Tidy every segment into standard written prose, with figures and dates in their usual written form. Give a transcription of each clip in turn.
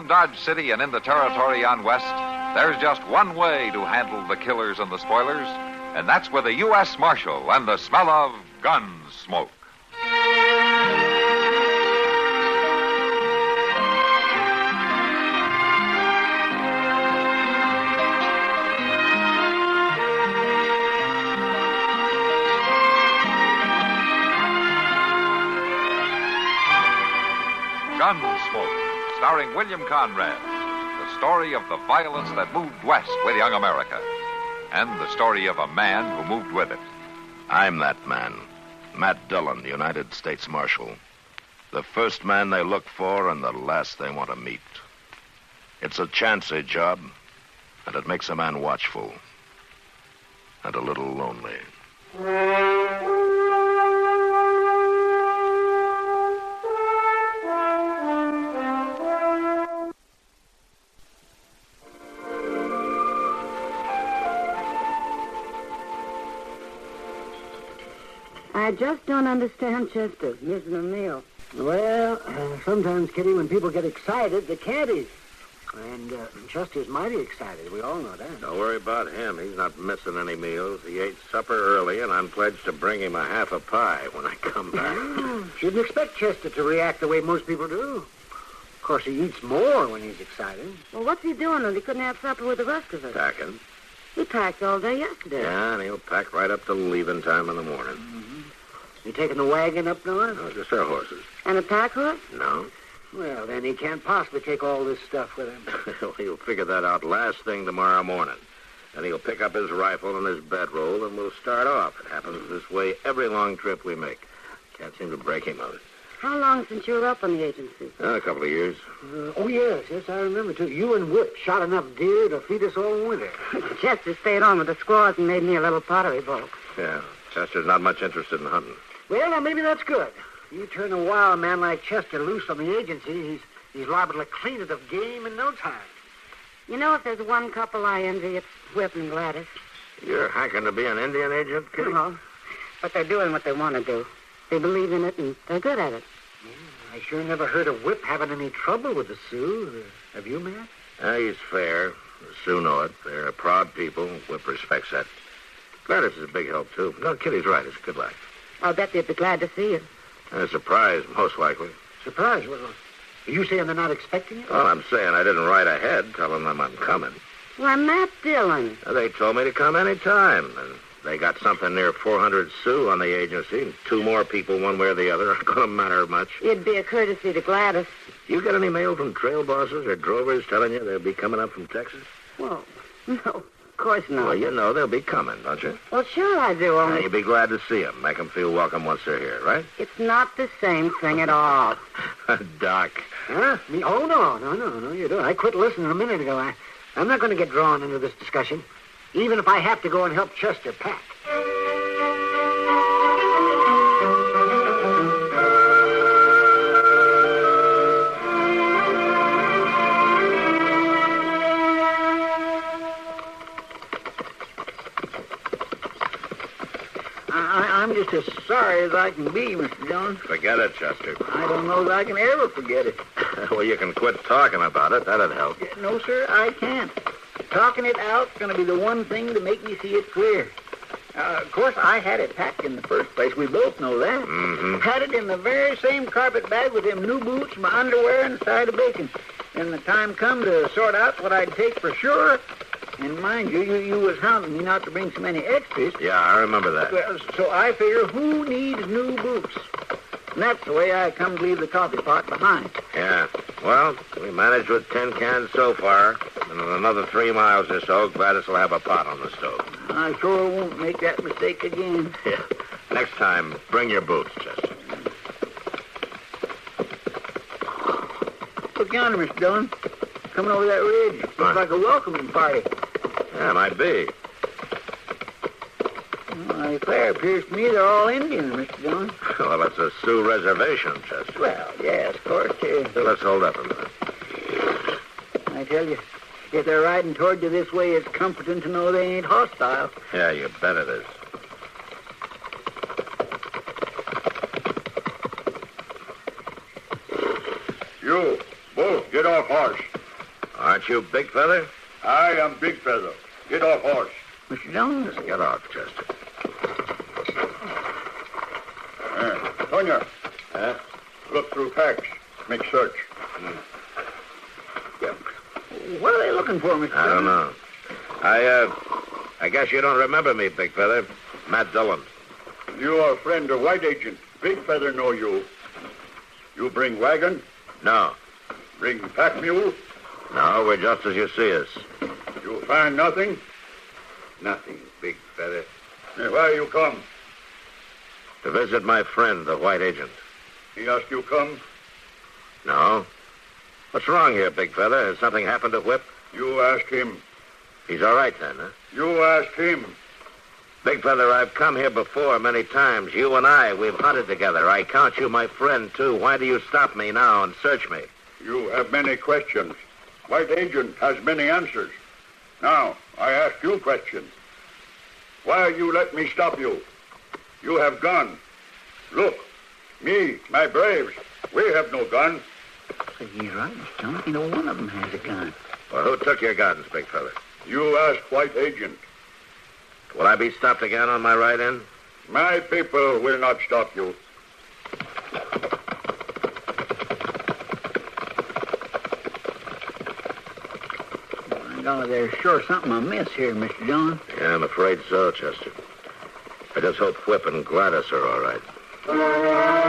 around Dodge City and in the territory on west, there's just one way to handle the killers and the spoilers, and that's with a U.S. Marshal and the smell of gun smoke. Gunsmoke, starring William Conrad, the story of the violence that moved west with young America, and the story of a man who moved with it. I'm that man, Matt Dillon, United States Marshal. The first man they look for and the last they want to meet. It's a chancy job, and it makes a man watchful and a little lonely. I just don't understand Chester missing a meal. Well, sometimes, Kitty, when people get excited, they can't eat. And Chester's mighty excited. We all know that. Don't worry about him. He's not missing any meals. He ate supper early, and I'm pledged to bring him a half a pie when I come back. Shouldn't expect Chester to react the way most people do. Of course, he eats more when he's excited. Well, what's he doing when he couldn't have supper with the rest of us? Packing. He packed all day yesterday. Yeah, and he'll pack right up to leaving time in the morning. You taking the wagon up north? No, just our horses. And a pack horse? No. Well, then he can't possibly take all this stuff with him. He'll figure that out last thing tomorrow morning. And he'll pick up his rifle and his bedroll, and we'll start off. It happens this way every long trip we make. Can't seem to break him of it. How long since you were up on the agency? A couple of years. Yes, I remember, too. You and Whip shot enough deer to feed us all winter. Chester stayed on with the squaws and made me a little pottery bowl. Yeah, Chester's not much interested in hunting. Well, now, maybe that's good. You turn a wild man like Chester loose on the agency, he's liable to clean it of game in no time. You know, if there's one couple I envy, it's Whip and Gladys. You're hacking to be an Indian agent, Kitty? No, but they're doing what they want to do. They believe in it, and they're good at it. Yeah, I sure never heard of Whip having any trouble with the Sioux. Have you, Matt? He's fair. The Sioux know it. They're a proud people. Whip respects that. Gladys is a big help, too. No, Kitty's right. It's a good life. I'll bet they'd be glad to see you. A surprise, most likely. Surprise? Well, are you saying they're not expecting you? Oh, I'm saying I didn't write ahead telling them I'm coming. Why, Matt Dillon. They told me to come any time, and they got something near 400 Sioux on the agency, and 2 more people, one way or the other. Aren't going to matter much. It'd be a courtesy to Gladys. You get any mail from trail bosses or drovers telling you they'll be coming up from Texas? Well, no. Of course not. Well, you know they'll be coming, don't you? Well, sure I do, only... You'll be glad to see them. Make them feel welcome once they're here, right? It's not the same thing at all. Doc. Huh? Me? Oh, no, you don't. I quit listening a minute ago. I'm not going to get drawn into this discussion, even if I have to go and help Chester pack. I'm just as sorry as I can be, Mr. Jones. Forget it, Chester. I don't know that I can ever forget it. Well, you can quit talking about it. That'd help. No, sir, I can't. Talking it out's going to be the one thing to make me see it clear. Of course, I had it packed in the first place. We both know that. Mm-hmm. Had it in the very same carpet bag with them new boots, my underwear, and a side of bacon. And the time come to sort out what I'd take for sure. And mind you, you was hounding me not to bring so many extras. Yeah, I remember that. Well, so I figure, who needs new boots? And that's the way I come to leave the coffee pot behind. Yeah. Well, we managed with 10 cans so far. And in another 3 miles or so, Gladys will have a pot on the stove. I sure won't make that mistake again. Yeah. Next time, bring your boots, Chester. Look yonder, Mr. Dillon. Coming over that ridge. Looks like a welcoming party. Yeah, might be. Well, I declare, it appears to me they're all Indians, Mr. Dillon. Well, it's a Sioux reservation, Chester. Well, yes, of course. So let's hold up a minute. I tell you, if they're riding toward you this way, it's comforting to know they ain't hostile. Yeah, you bet it is. You, both, get off horse. Aren't you Big Feather? I am Big Feather. Get off horse. Mr. Jones? Get off, Chester. Tonya, Huh? look through packs. Make search. What are they looking for, Mr. I don't Jones? know. I guess you don't remember me, Big Feather. Matt Dillon. You are friend of White Agent. Big Feather know you. You bring wagon? No. Bring pack mule? No, we're just as you see us. You find nothing? Nothing, Big Feather. Why you come? To visit my friend, the White Agent. He asked you come? No. What's wrong here, Big Feather? Has something happened to Whip? You ask him. He's all right then, huh? You ask him. Big Feather, I've come here before many times. You and I, we've hunted together. I count you my friend, too. Why do you stop me now and search me? You have many questions. White Agent has many answers. Now, I ask you questions. Why you let me stop you? You have gun. Look, me, my braves, we have no gun. So he's right, Mr. Jones. You know, one of them has a gun. Well, who took your guns, Big Feather? You ask White Agent. Will I be stopped again on my ride in? My people will not stop you. My God, there's sure something amiss here, Mr. Jones. Yeah, I'm afraid so, Chester. I just hope Whip and Gladys are all right.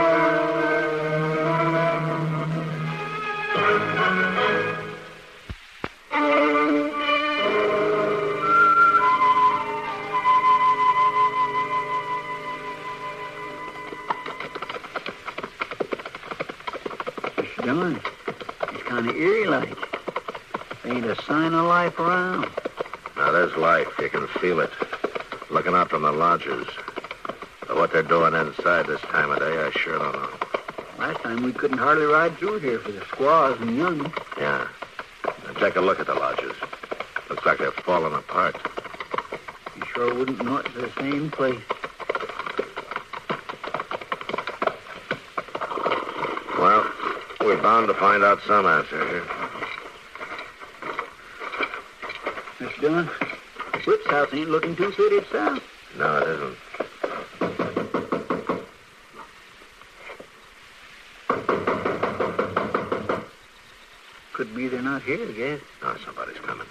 Mr. Jones, it's kind of eerie like. Ain't a sign of life around. Now, there's life. You can feel it. Looking out from the lodges. But what they're doing inside this time of day, I sure don't know. Last time we couldn't hardly ride through here for the squaws and young. Yeah. Now, take a look at the lodges. Looks like they're falling apart. You sure wouldn't know it's the same place. Well, we're bound to find out some answer here. Mr. Dillon, Whip's house ain't looking too suited south. No, it isn't. Could be they're not here, I guess. No, somebody's coming.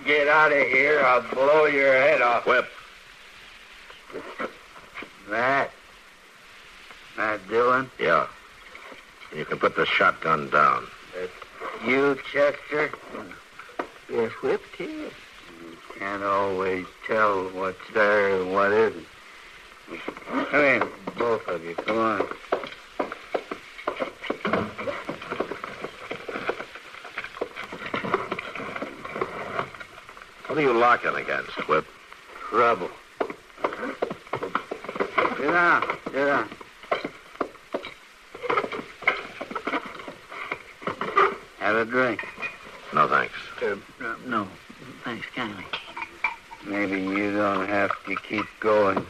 Get out of here, I'll blow your head off. Whip. Matt Dillon? Yeah. You can put the shotgun down. You, Chester? Yes, Whip, too. You can't always tell what's there and what isn't. Come in, both of you. Come on. What are you locking against, Whip? Trouble. Sit down. Sit down. Have a drink. No, thanks. No, thanks kindly. Maybe you don't have to keep going.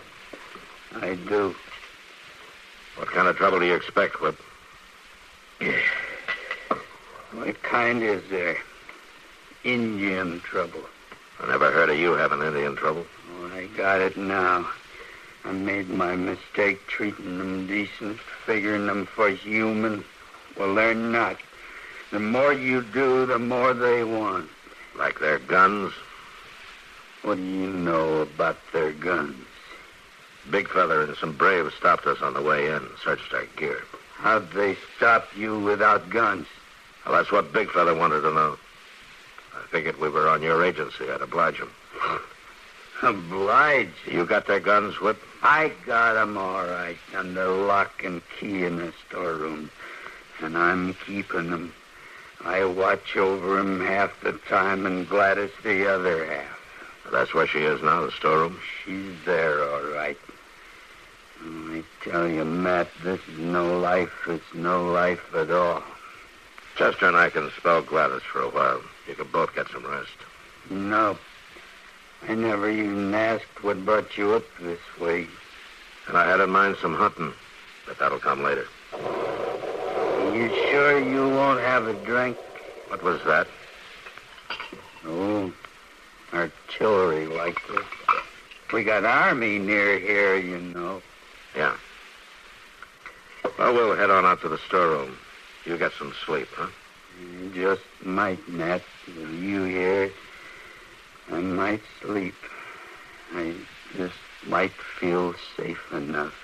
I do. What kind of trouble do you expect, Whip? What kind is there? Indian trouble. I never heard of you having Indian trouble. Oh, I got it now. I made my mistake treating them decent, figuring them for human. Well, they're not. The more you do, the more they want. Like their guns? What do you know about their guns? Big Feather and some braves stopped us on the way in and searched our gear. How'd they stop you without guns? Well, that's what Big Feather wanted to know. I figured we were on your agency. I'd oblige him. Oblige? You got their guns, Whip? I got 'em all right, under lock and key in the storeroom. And I'm keeping 'em. I watch over 'em half the time and Gladys the other half. That's where she is now, the storeroom? She's there, all right. I tell you, Matt, this is no life. It's no life at all. Chester and I can spell Gladys for a while. You can both get some rest. No. I never even asked what brought you up this way. And I had in mind some hunting. but that'll come later. You sure you won't have a drink? What was that? Oh, artillery like this. We got army near here, you know. Yeah. Well, we'll head on out to the storeroom. You get some sleep, huh? You just might, Matt. With you here, I might sleep. I just might feel safe enough.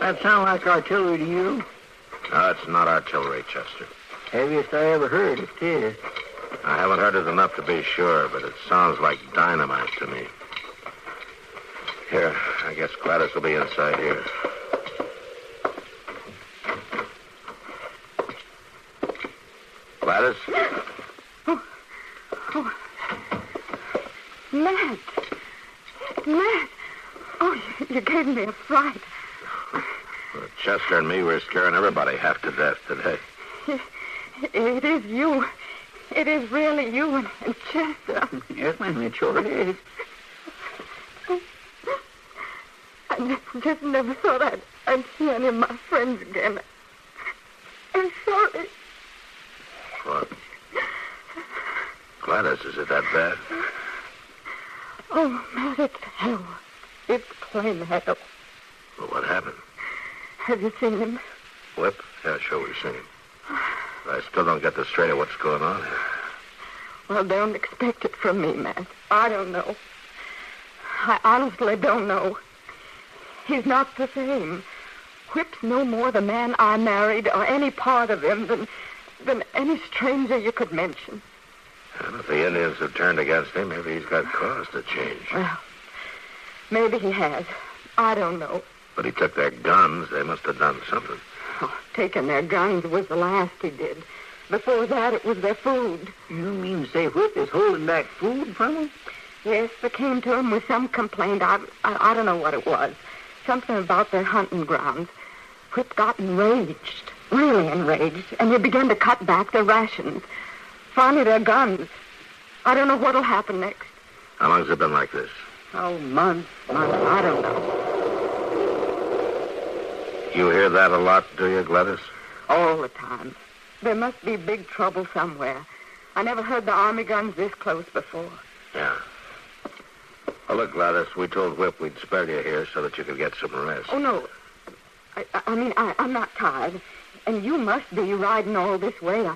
That sound like artillery to you? No, it's not artillery, Chester. Heaviest I ever heard, it is. I haven't heard it enough to be sure, but it sounds like dynamite to me. Here, I guess Gladys will be inside here. Gladys? Matt. Matt. Oh, you gave me a fright. Well, Chester and me were scaring everybody half to death today. It is you. It is really you and Chester. Yes, ma'am, it sure is. I just never thought I'd see any of my friends again. I'm sorry. What? Gladys, is it that bad? Oh, Matt, it's hell. It's plain hell. Well, what happened? Have you seen him? Whip? Yeah, sure, we've seen him. I still don't get the straight of what's going on here. Well, don't expect it from me, Matt. I don't know. I honestly don't know. He's not the same. Whip's no more the man I married or any part of him than any stranger you could mention. And if the Indians have turned against him, maybe he's got cause to change. Well, maybe he has. I don't know. But he took their guns. They must have done something. Oh, taking their guns was the last he did. Before that, it was their food. You mean to say Whip is holding back food from them? Yes, they came to him with some complaint. I don't know what it was. Something about their hunting grounds. Whip got enraged, really enraged, and he began to cut back their rations. Finally, their guns. I don't know what'll happen next. How long has it been like this? Oh, months. I don't know. You hear that a lot, do you, Gladys? All the time. There must be big trouble somewhere. I never heard the Army guns this close before. Yeah. Well, look, Gladys, we told Whip we'd spare you here so that you could get some rest. Oh, no. I'm not tired. And you must be riding all this way.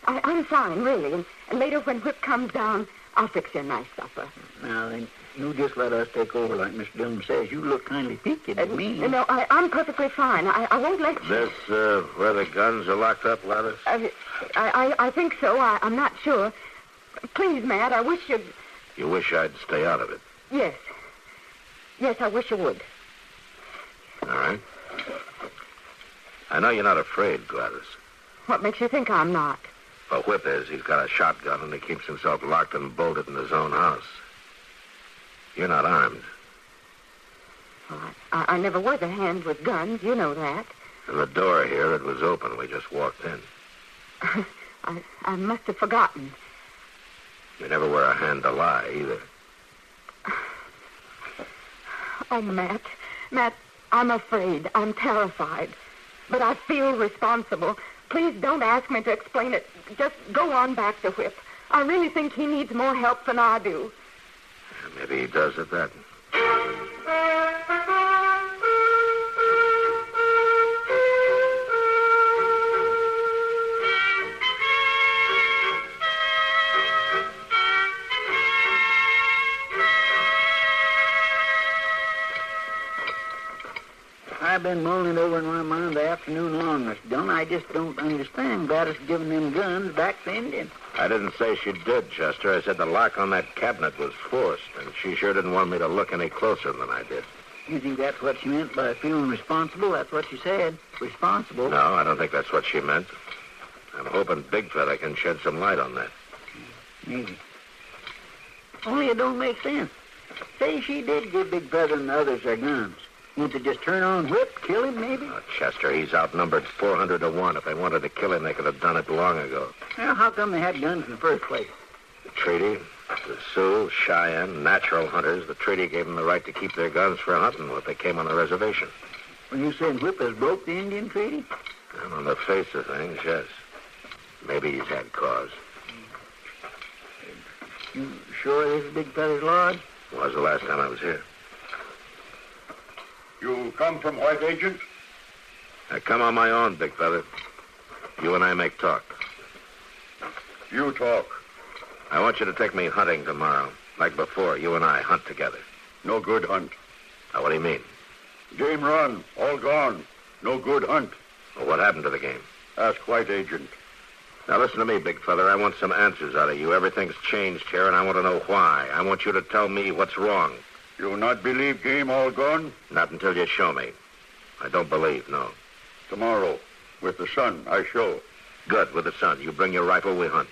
I'm fine, really. And later when Whip comes down, I'll fix you a nice supper. Now, then, you just let us take over like Mr. Dillon says. You look kindly peaked at me. No, I'm perfectly fine. I won't let you... This, where the guns are locked up, Gladys? I think so. I'm not sure. Please, Matt, I wish you'd... You wish I'd stay out of it? Yes. Yes, I wish you would. All right. I know you're not afraid, Gladys. What makes you think I'm not? Well, Whip is. He's got a shotgun, and he keeps himself locked and bolted in his own house. You're not armed. Well, I never was a hand with guns. You know that. And the door here, it was open. We just walked in. I must have forgotten. You never were a hand to lie, either. Oh, Matt. Matt, I'm afraid. I'm terrified. But I feel responsible. Please don't ask me to explain it. Just go on back to Whip. I really think he needs more help than I do. Maybe he does at that. I've been mulling it over in my mind the afternoon long, Mr. Dillon. I just don't understand Gladys giving them guns back to Indians. I didn't say she did, Chester. I said the lock on that cabinet was forced, and she sure didn't want me to look any closer than I did. You think that's what she meant by feeling responsible? That's what she said. Responsible. No, I don't think that's what she meant. I'm hoping Big Feather can shed some light on that. Maybe. Only it don't make sense. Say she did give Big Feather and the others their guns. Won't they just turn on Whip, kill him, maybe? Oh, Chester, he's outnumbered 400 to 1. If they wanted to kill him, they could have done it long ago. Well, how come they had guns in the first place? The treaty, the Sioux, Cheyenne, natural hunters, the treaty gave them the right to keep their guns for hunting if they came on the reservation. Well, you saying Whip has broke the Indian treaty? And on the face of things, yes. Maybe he's had cause. You sure this is Big Feather's lodge? Was the last time I was here. You come from White Agent? I come on my own, Big Feather. You and I make talk. You talk. I want you to take me hunting tomorrow. Like before, you and I hunt together. No good hunt. Now, what do you mean? Game run. All gone. No good hunt. Well, what happened to the game? Ask White Agent. Now, listen to me, Big Feather. I want some answers out of you. Everything's changed here, and I want to know why. I want you to tell me what's wrong. You not believe game all gone? Not until you show me. I don't believe, no. Tomorrow, with the sun, I show. Good, with the sun. You bring your rifle, we hunt.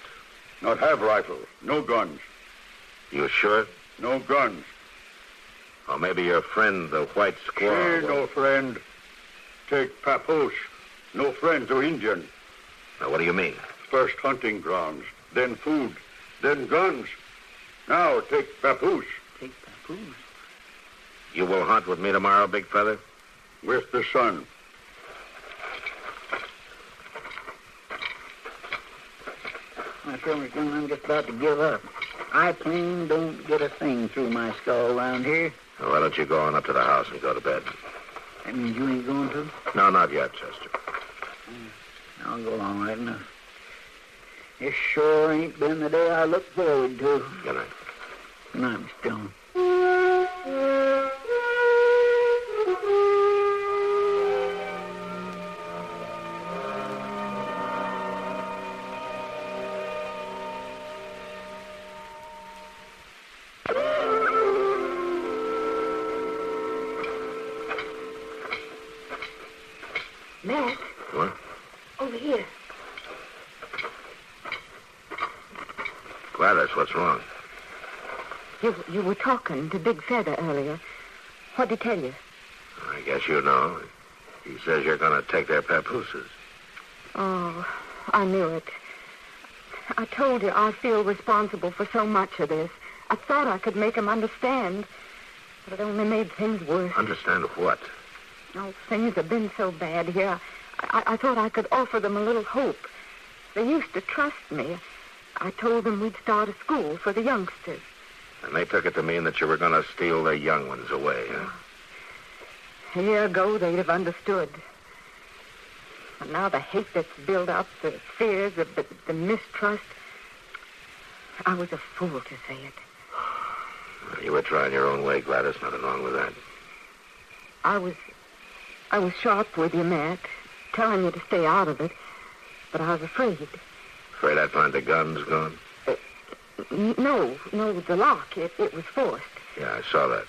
Not have rifle. No guns. You sure? No guns. Or maybe your friend, the white squaw... No friend. Take papoose. No friend to Indian. Now, what do you mean? First hunting grounds, then food, then guns. Now take papoose. Take papoose? You will hunt with me tomorrow, Big Feather? With the sun. I tell you, I'm just about to give up. I plain don't get a thing through my skull around here. Well, why don't you go on up to the house and go to bed? That means you ain't going to? No, not yet, Chester. I'll go along right enough. This sure ain't been the day I looked forward to. Good night. Good night, Miss Jones. Matt, What? over here. Gladys, what's wrong? You were talking to Big Feather earlier. What'd he tell you? I guess you know. He says you're going to take their papooses. Oh, I knew it. I told you I feel responsible for so much of this. I thought I could make him understand, but it only made things worse. Understand what? Oh, things have been so bad here. I thought I could offer them a little hope. They used to trust me. I told them we'd start a school for the youngsters. And they took it to mean that you were going to steal their young ones away, huh? A year ago, they'd have understood. And now the hate that's built up, the fears, the mistrust. I was a fool to say it. You were trying your own way, Gladys. Nothing wrong with that. I was sharp with you, Matt, telling you to stay out of it, but I was afraid. Afraid I'd find the guns gone? No, the lock, it was forced. Yeah, I saw that.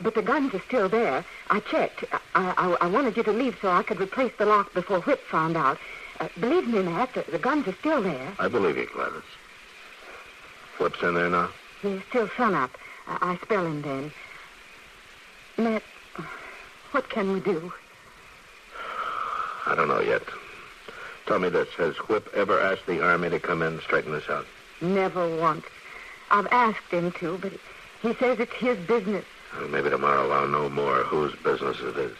But the guns are still there. I checked. I wanted you to leave so I could replace the lock before Whip found out. Believe me, Matt, the guns are still there. I believe you, Gladys. Whip's in there now? He's still sun up. I spell him then. Matt, what can we do? I don't know yet. Tell me this. Has Whip ever asked the Army to come in and straighten this out? Never once. I've asked him to, but he says it's his business. Well, maybe tomorrow I'll know more whose business it is.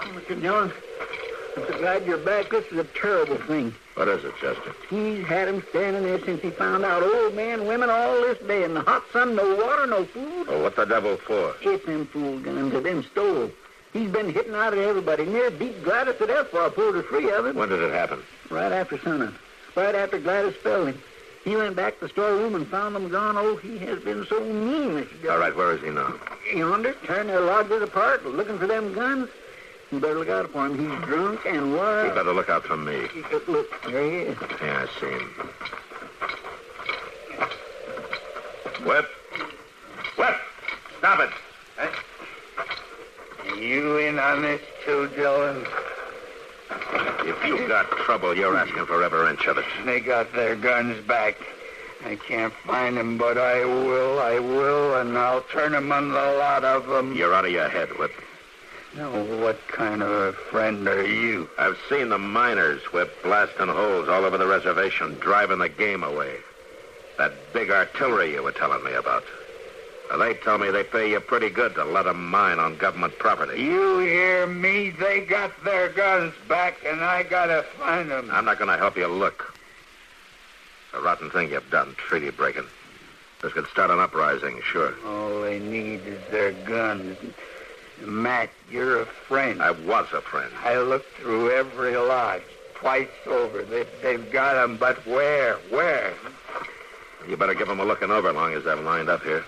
Mr. Dillon, I'm so glad you're back. This is a terrible thing. What is it, Chester? He's had him standing there since he found out old men, women, all this day. In the hot sun, no water, no food. Oh, what the devil for? It's them fool guns have been stole. He's been hitting out at everybody. Near beat Gladys to death before I pulled her free of him. When did it happen? Right after sunup. Right after Gladys spelled him. He went back to the storeroom and found them gone. Oh, he has been so mean, Mr. Dillon. All right, where is he now? Yonder, tearing their lodges apart, looking for them guns. You better look out for him. He's drunk and wild. You better look out for me. Look, there he is. Yeah, I see him. Whip. Whip! Stop it! You in on this too, Dillon? If you've got trouble, you're asking for every inch of it. They got their guns back. I can't find them, but I will, and I'll turn them on the lot of them. You're out of your head, Whip. Now, what kind of a friend are you? I've seen the miners, Whip, blasting holes all over the reservation, driving the game away. That big artillery you were telling me about. Now, they tell me they pay you pretty good to let them mine on government property. You hear me? They got their guns back, and I gotta find them. I'm not going to help you look. It's a rotten thing you've done, treaty breaking. This could start an uprising, sure. All they need is their guns. Matt, you're a friend. I was a friend. I looked through every lodge, twice over. They've got them, but where? Where? You better give them a looking over long as they're lined up here.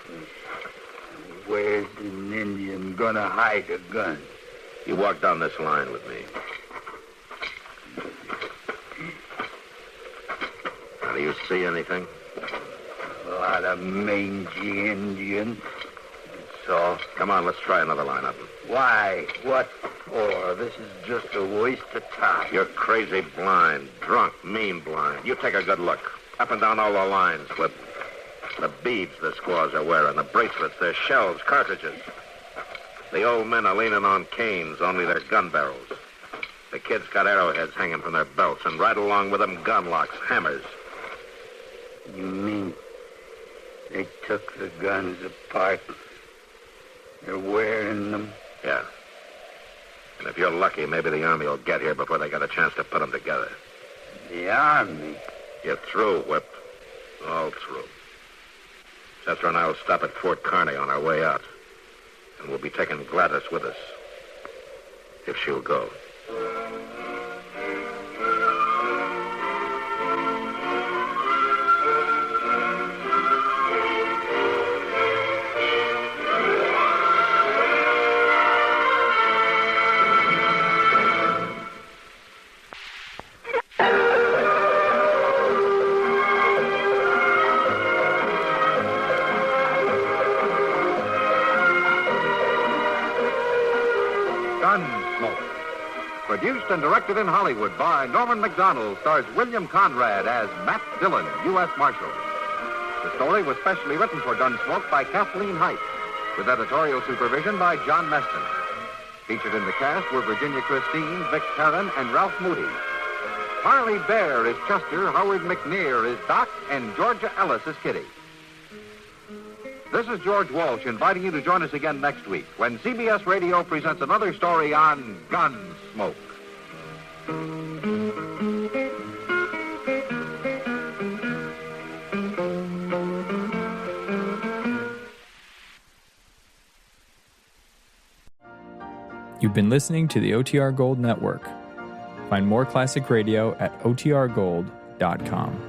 Where's an Indian gonna hide a gun? You walk down this line with me. Now, do you see anything? A lot of mangy Indians. That's all. Come on, let's try another lineup. Why? What for? This is just a waste of time. You're crazy blind, drunk, mean blind. You take a good look. Up and down all the lines, Whip. The beads the squaws are wearing, the bracelets, their shells, cartridges. The old men are leaning on canes, only their gun barrels. The kids got arrowheads hanging from their belts, and right along with them, gun locks, hammers. You mean they took the guns apart? They're wearing them? Yeah. And if you're lucky, maybe the Army will get here before they get a chance to put them together. The Army? You're through, Whip. All through. Chester and I will stop at Fort Kearney on our way out. And we'll be taking Gladys with us. If she'll go. Produced and directed in Hollywood by Norman Macdonald, stars William Conrad as Matt Dillon, U.S. Marshal. The story was specially written for Gunsmoke by Kathleen Height, with editorial supervision by John Meston. Featured in the cast were Virginia Christine, Vic Perrin, and Ralph Moody. Harley Bear is Chester, Howard McNear is Doc, and Georgia Ellis is Kitty. This is George Walsh inviting you to join us again next week when CBS Radio presents another story on Gunsmoke. You've been listening to the OTR Gold Network. Find more classic radio at otrgold.com.